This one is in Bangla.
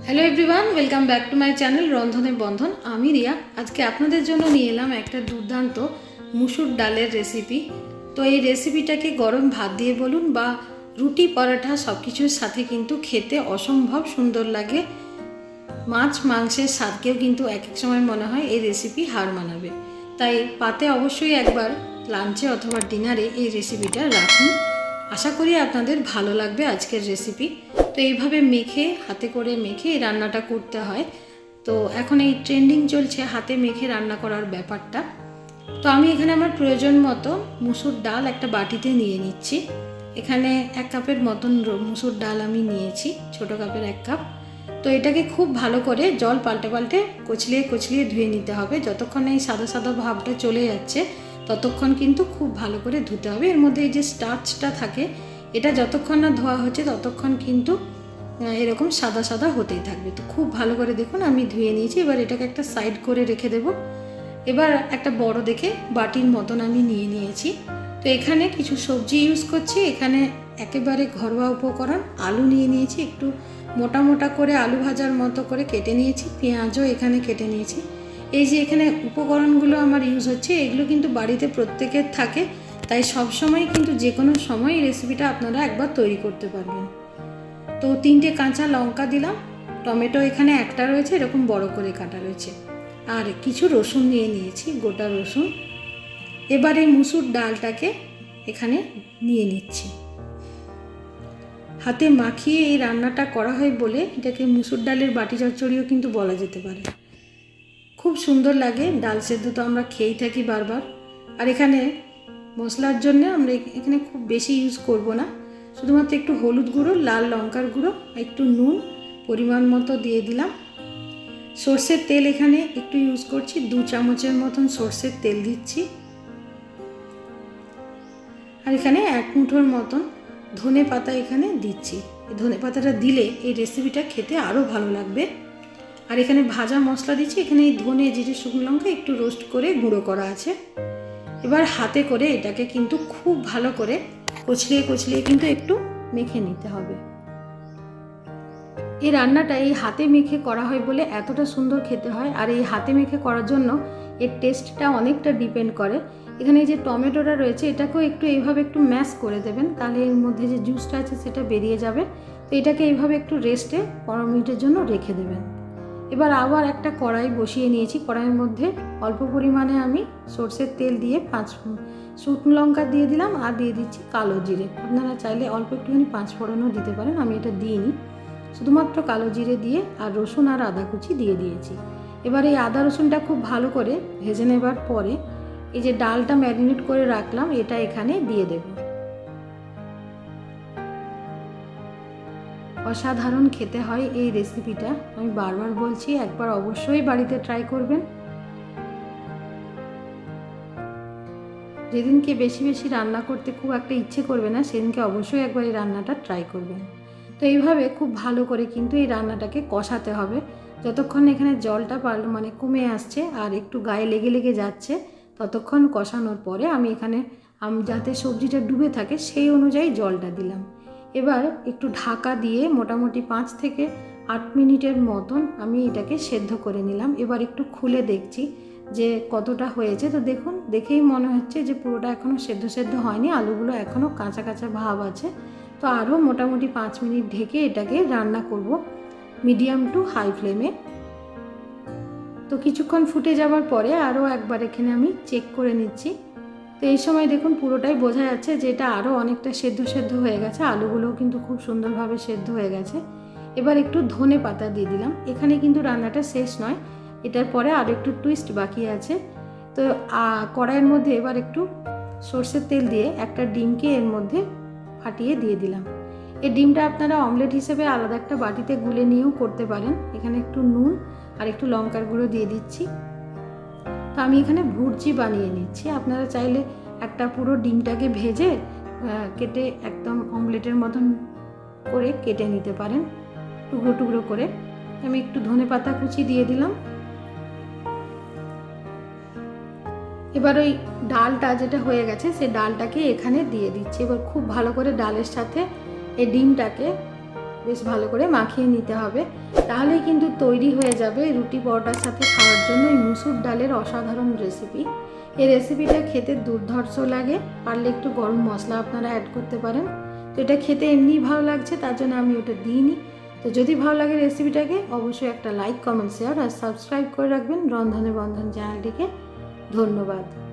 Hello everyone, welcome back to my channel Rondhone Bondhon. আমি রিয়া। আজকে আপনাদের জন্য নিয়ে এলাম একটা দুর্দান্ত মুসুর ডালের রেসিপি। তো এই রেসিপিটাকে গরম ভাত দিয়ে বলুন বা রুটি পরোটা সব কিছুর সাথে কিন্তু খেতে অসম্ভব সুন্দর লাগে। মাছ মাংসের স্বাদকেও কিন্তু এক এক সময় মনে হয় এই রেসিপি হার মানাবে। তাই পাতে অবশ্যই একবার লাঞ্চে অথবা ডিনারে এই রেসিপিটা রাখুন। আশা করি আপনাদের ভালো লাগবে আজকের রেসিপি। তো এইভাবে মেখে, হাতে করে মেখে এই রান্নাটা করতে হয়। তো এখন এই ট্রেন্ডিং চলছে হাতে মেখে রান্না করার ব্যাপারটা। তো আমি এখানে আমার প্রয়োজন মতো মুসুর ডাল একটা বাটিতে নিয়ে নিচ্ছি। এখানে 1 কাপের মতন মুসুর ডাল আমি নিয়েছি, ছোটো কাপের 1 কাপ। তো এটাকে খুব ভালো করে জল পাল্টে পাল্টে কচলিয়ে কচলিয়ে ধুয়ে নিতে হবে। যতক্ষণ এই সাদা সাদা ভাবটা চলে যাচ্ছে ততক্ষণ কিন্তু খুব ভালো করে ধুতে হবে। এর মধ্যে এই যে স্টার্চটা থাকে, এটা যতক্ষণ না ধোয়া হচ্ছে ততক্ষণ কিন্তু এরকম সাদা সাদা হতেই থাকবে। তো খুব ভালো করে দেখুন আমি ধুয়ে নিয়েছি। এবার এটাকে একটা সাইড করে রেখে দেব। এবার একটা বড় দেখে বাটির মতন আমি নিয়ে নিয়েছি। তো এখানে কিছু সবজি ইউজ করছি। এখানে একেবারে ঘরোয়া উপকরণ আলু নিয়ে নিয়েছি, একটু মোটা মোটা করে আলু ভাজার মতো করে কেটে নিয়েছি। পেঁয়াজও এখানে কেটে নিয়েছি। এই যে এখানে উপকরণগুলো আমার ইউজ হচ্ছে, এগুলো কিন্তু বাড়িতে প্রত্যেকের থাকে, তাই সব সময় কিন্তু যে কোনো সময় এই রেসিপিটা আপনারা একবার তৈরি করতে পারবেন। তো 3টে কাঁচা লঙ্কা দিলাম, টমেটো এখানে একটা রয়েছে, এরকম বড় করে কাটা রয়েছে, আর কিছু রসুন নিয়ে নিয়েছি, গোটা রসুন। এবার এই মুসুর ডালটাকে এখানে নিয়ে নিচ্ছি। হাতে মাখিয়ে এই রান্নাটা করা হয় বলে এটাকে মুসুর ডালের বাটি চচ্চড়িও কিন্তু বলা যেতে পারে। খুব সুন্দর লাগে। ডাল সেদ্ধ তো আমরা খেয়েই থাকি বারবার। আর এখানে মশলার জন্য আমরা এখানে খুব বেশি ইউজ করব না, শুধুমাত্র একটু হলুদ গুঁড়ো, লাল লঙ্কার গুঁড়ো, একটু নুন পরিমাণ মতো দিয়ে দিলাম। সর্ষের তেল এখানে একটু ইউজ করছি, 2 চামচের মতন সর্ষের তেল দিচ্ছি। আর এখানে 1 মুঠোর মতন ধনে পাতা এখানে দিচ্ছি। এই ধনে পাতাটা দিলে এই রেসিপিটা খেতে আরও ভালো লাগবে। আর এখানে ভাজা মশলা দিচ্ছি। এখানে এই ধনে, জিরে, শুকনো লঙ্কা একটু রোস্ট করে গুঁড়ো করা আছে। এবার হাতে করে এটাকে কিন্তু খুব ভালো করে কচলিয়ে কচলিয়ে কিন্তু একটু মেখে নিতে হবে। এই রান্নাটা এই হাতে মেখে করা হয় বলে এতটা সুন্দর খেতে হয়। আর এই হাতে মেখে করার জন্য এর টেস্টটা অনেকটা ডিপেন্ড করে। এখানে এই যে টমেটোটা রয়েছে, এটাকেও একটু এইভাবে একটু ম্যাশ করে দেবেন, তাহলে এর মধ্যে যে জুসটা আছে সেটা বেরিয়ে যাবে। তো এটাকে এইভাবে একটু রেস্টে 15 মিনিটের জন্য রেখে দেবেন। এবার আবার একটা কড়াই বসিয়ে নিয়েছি। কড়াইয়ের মধ্যে অল্প পরিমাণে আমি সর্ষের তেল দিয়ে 5 শুকনো লঙ্কা দিয়ে দিলাম, আর দিয়ে দিচ্ছি কালো জিরে। আপনারা চাইলে অল্প একটুখানি 5 ফোড়নও দিতে পারেন, আমি এটা দিইনি, শুধুমাত্র কালো জিরে দিয়ে আর রসুন আর আদা কুচি দিয়ে দিয়েছি। এবার এই আদা রসুনটা খুব ভালো করে ভেজে নেবার পরে এই যে ডালটা ম্যারিনেট করে রাখলাম এটা এখানে দিয়ে দেব। অসাধারণ খেতে হয় এই রেসিপিটা, আমি বারবার বলছি, একবার অবশ্যই বাড়িতে ট্রাই করবেন। যেদিনকে বেশি বেশি রান্না করতে খুব একটা ইচ্ছে করবে না, সেদিনকে অবশ্যই একবার এই রান্নাটা ট্রাই করবেন। তো এইভাবে খুব ভালো করে কিন্তু এই রান্নাটাকে কষাতে হবে যতক্ষণ এখানে জলটা মানে কমে আসছে আর একটু গায়ে লেগে লেগে যাচ্ছে, ততক্ষণ কষানোর পরে আমি এখানে যাতে সবজিটা ডুবে থাকে সেই অনুযায়ী জলটা দিলাম। এবার একটু ঢাকা দিয়ে মোটামুটি 5 থেকে 8 মিনিটের মতন আমি এটাকে সেদ্ধ করে নিলাম। এবার একটু খুলে দেখছি যে কতটা হয়েছে। তো দেখুন, দেখেই মনে হচ্ছে যে পুরোটা এখনও সেদ্ধ সেদ্ধ হয়নি, আলুগুলো এখনও কাঁচা কাঁচা ভাব আছে। তো আরও মোটামুটি 5 মিনিট ঢেকে এটাকে রান্না করব মিডিয়াম টু হাই ফ্লেমে। তো কিছুক্ষণ ফুটে যাওয়ার পরে আরও একবার এখানে আমি চেক করে নিচ্ছি। তো এই সময় দেখুন পুরোটাই বোঝা যাচ্ছে যে এটা আরও অনেকটা সেদ্ধ সেদ্ধ হয়ে গেছে, আলুগুলোও কিন্তু খুব সুন্দরভাবে সেদ্ধ হয়ে গেছে। এবার একটু ধনে পাতা দিয়ে দিলাম। এখানে কিন্তু রান্নাটা শেষ নয়, এটার পরে আর একটু টুইস্ট বাকি আছে। তো কড়াইয়ের মধ্যে এবার একটু সর্ষের তেল দিয়ে একটা ডিমকে এর মধ্যে ফাটিয়ে দিয়ে দিলাম। এই ডিমটা আপনারা অমলেট হিসেবে আলাদা একটা বাটিতে গুলে নিয়েও করতে পারেন। এখানে একটু নুন আর একটু লঙ্কার গুঁড়ো দিয়ে দিচ্ছি। তো আমি এখানে ভুর্জি বানিয়ে নিচ্ছি। আপনারা চাইলে একটা পুরো ডিমটাকে ভেজে কেটে একদম অমলেটের মতন করে কেটে নিতে পারেন টুকরো টুকরো করে। আমি একটু ধনে পাতা কুচি দিয়ে দিলাম। এবার ওই ডালটা যেটা হয়ে গেছে সেই ডালটাকে এখানে দিয়ে দিচ্ছি। এবার খুব ভালো করে ডালের সাথে এই ডিমটাকে বেশ ভালো করে মাখিয়ে নিতে হবে। তাহলেই কিন্তু তৈরি হয়ে যাবে রুটি পরোটার সাথে খাওয়ার জন্য এই মুসুর ডালের অসাধারণ রেসিপি। এই রেসিপিটা খেতে দুর্ধর্ষ লাগে, পারলে একটু গরম মশলা আপনারা অ্যাড করতে পারেন। তো এটা খেতে এমনিই ভালো লাগছে, তার জন্য আমি ওটা দিইনি। তো যদি ভালো লাগে রেসিপিটাকে অবশ্যই একটা লাইক, কমেন্ট, শেয়ার আর সাবস্ক্রাইব করে রাখবেন রন্ধনে বন্ধন চ্যানেলটিকে। ধন্যবাদ।